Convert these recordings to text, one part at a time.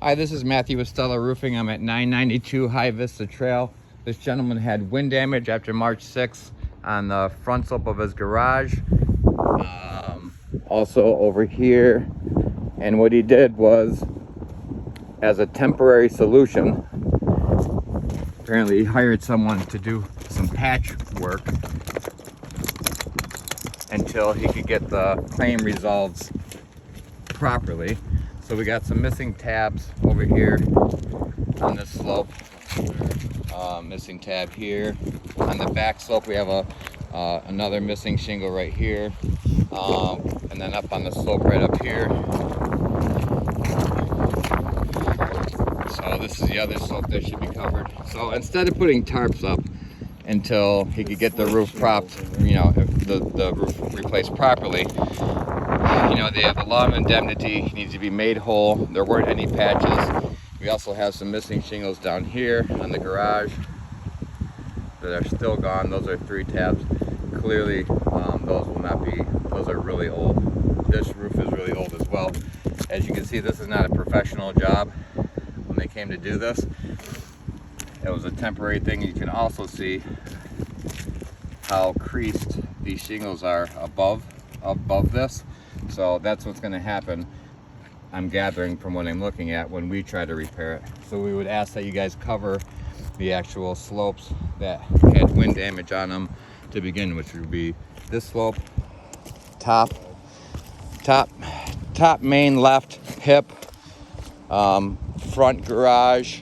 Hi, this is Matthew with Stella Roofing. I'm at 992 High Vista Trail. This gentleman had wind damage after March 6th on the front slope of his garage. Also over here. And what he did was, as a temporary solution, apparently he hired someone to do some patch work until he could get the claim resolved properly. So we got some missing tabs over here on this slope. Missing tab here. On the back slope we have another missing shingle right here. And then up on the slope right up here. So this is the other slope that should be covered. So instead of putting tarps up until he could get the roof propped, the roof replaced properly, they have the law of indemnity. He needs to be made whole. There weren't any patches. We also have some missing shingles down here on the garage that are still gone. Those are 3 tabs. Clearly, those will not be, those are really old. This roof is really old as well. As you can see, this is not a professional job. When they came to do this, it was a temporary thing. You can also see how creased these shingles are above this. So that's what's going to happen, I'm gathering from what I'm looking at, when we try to repair it. So we would ask that you guys cover the actual slopes that had wind damage on them to begin, which would be this slope, top main left hip, front garage,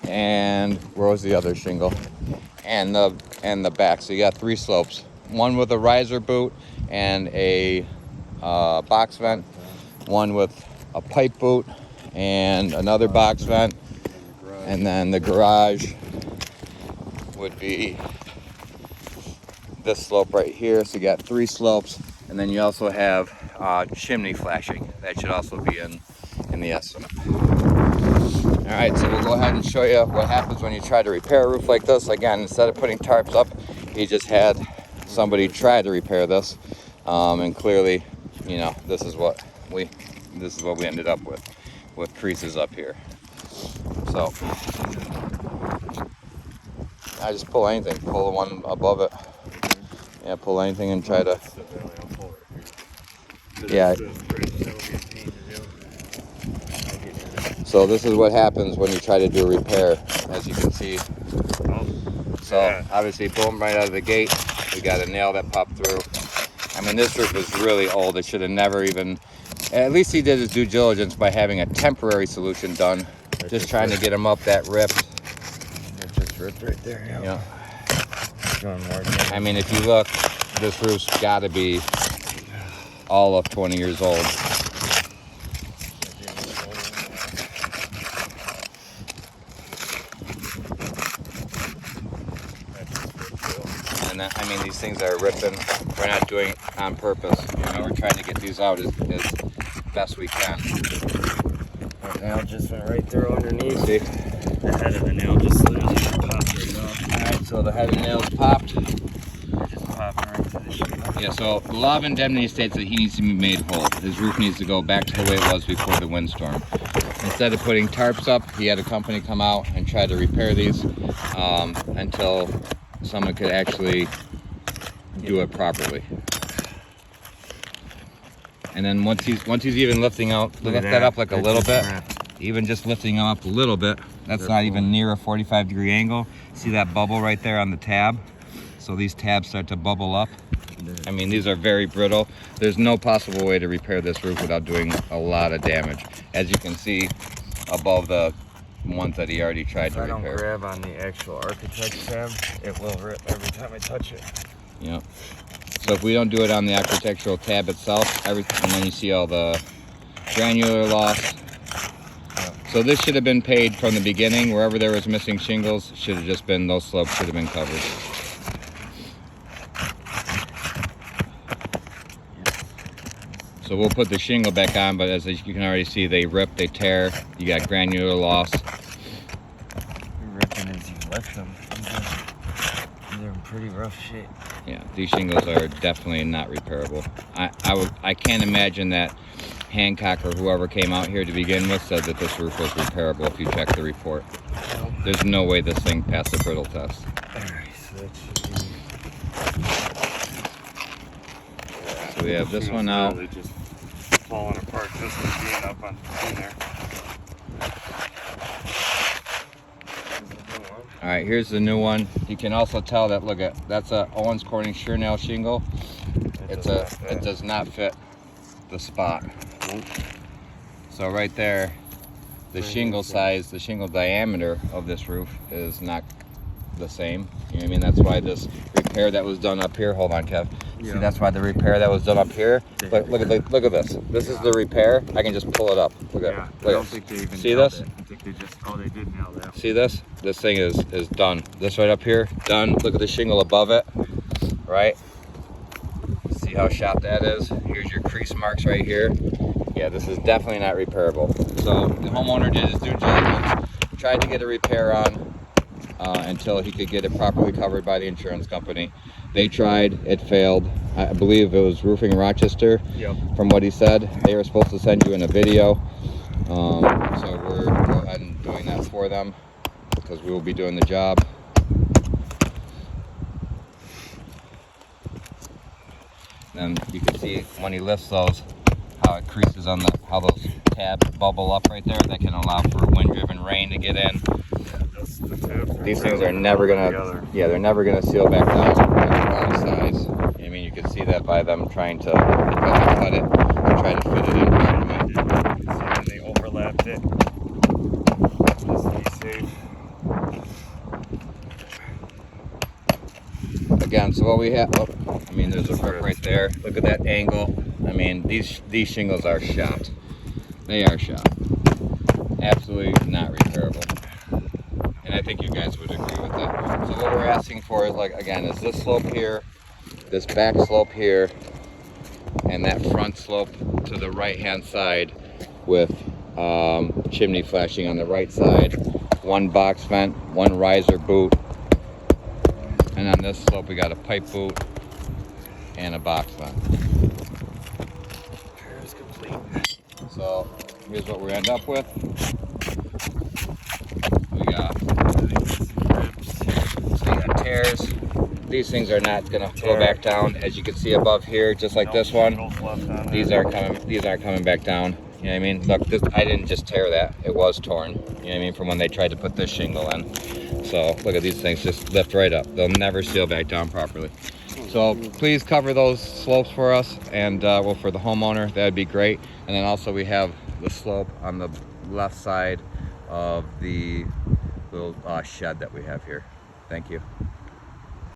and where was the other shingle, and the back. So you got 3 slopes, one with a riser boot and a box vent, one with a pipe boot and another box vent, and then the garage would be this slope right here. So you got 3 slopes, and then you also have chimney flashing. That should also be in the estimate. All right, so we'll go ahead and show you what happens when you try to repair a roof like this. Again, instead of putting tarps up, he just had somebody try to repair this, and clearly, this is what we ended up with creases up here. So I just pull anything, pull the one above it. Yeah, pull anything and try to. Yeah. So this is what happens when you try to do a repair, as you can see. So obviously, boom, right out of the gate, we got a nail that popped through. I mean, this roof is really old. It should have never even, at least he did his due diligence by having a temporary solution done. Just trying to get him up that rip. It just ripped right there, yeah. I mean, if you look, this roof's got to be all of 20 years old. And that, I mean, these things are ripping. We're not doing it on purpose. We're trying to get these out as best we can. That nail just went right through underneath. See? The head of the nail just literally popped right off. Alright, so the head of the nail's popped. Just popped right to the shit. Yeah, so the law of indemnity states that he needs to be made whole. His roof needs to go back to the way it was before the windstorm. Instead of putting tarps up, he had a company come out and try to repair these until someone could actually do it properly. And then once he's even lifting out, lift that up like a little bit, even just lifting him up a little bit, that's not even near a 45-degree angle. See that bubble right there on the tab? So these tabs start to bubble up. I mean, these are very brittle. There's no possible way to repair this roof without doing a lot of damage. As you can see above the ones that he already tried to repair. If I don't grab on the actual architect tab, it will rip every time I touch it. Yep. So if we don't do it on the architectural tab itself, everything, and then you see all the granular loss. So this should have been paid from the beginning. Wherever there was missing shingles, should have just been, those slopes should have been covered. So we'll put the shingle back on, but as you can already see, they rip, they tear. You got granular loss. You're ripping as you lift them. They're in pretty rough shape. Yeah, these shingles are definitely not repairable. I can't imagine that Hancock or whoever came out here to begin with said that this roof was repairable if you check the report. There's no way this thing passed the brittle test. Alright, so that should be... So we have this one out. Literally just falling apart just from being up on in there. All right, here's the new one. You can also tell that, look at, that's a Owens Corning shear nail shingle. It does not fit the spot. Nope. So right there, the shingle size, the shingle diameter of this roof is not the same. You know what I mean? That's why this repair that was done up here, hold on, Kev. Yeah. See, that's why the repair that was done up here. But look at this. This is the repair. I can just pull it up. Look at, Yeah, I look don't at. think they even See nailed this? it. I think they just, oh, they did nail that. See this? This thing is done. This right up here, done. Look at the shingle above it, right? See how shot that is? Here's your crease marks right here. Yeah, this is definitely not repairable. So the homeowner did his due diligence, tried to get a repair on until he could get it properly covered by the insurance company. They tried, it failed. I believe it was Roofing Rochester, Yep. from what he said. They were supposed to send you in a video. So we're go ahead and doing that for them because we will be doing the job. Then you can see when he lifts those, how it creases on the, how those tabs bubble up right there. That can allow for wind-driven rain to get in. That's the tabs. These things are never gonna, yeah, they're never gonna seal back down on the wrong sides. I mean, you can see that by them trying to cut it, and try to fit it in properly. See, they overlapped it. Just be safe. Again, so what we have, oh, I mean, there's a rip right there. Look at that angle. I mean, these shingles are shot. They are shot. Absolutely not repairable. And I think you guys would agree with that. So what we're asking for is, like, again, is this slope here, this back slope here, and that front slope to the right-hand side with chimney flashing on the right side, one box vent, one riser boot, and on this slope we got a pipe boot and a box vent. Repair is complete. So here's what we end up with. We got, so you got tears. These things are not gonna go back down, as you can see above here, just like this one. These aren't coming back down. You know what I mean? Look, this, I didn't just tear that; it was torn. You know what I mean? From when they tried to put this shingle in. So look at these things, just lift right up. They'll never seal back down properly. So please cover those slopes for us, and well, for the homeowner, that'd be great. And then also we have the slope on the left side of the little shed that we have here. Thank you.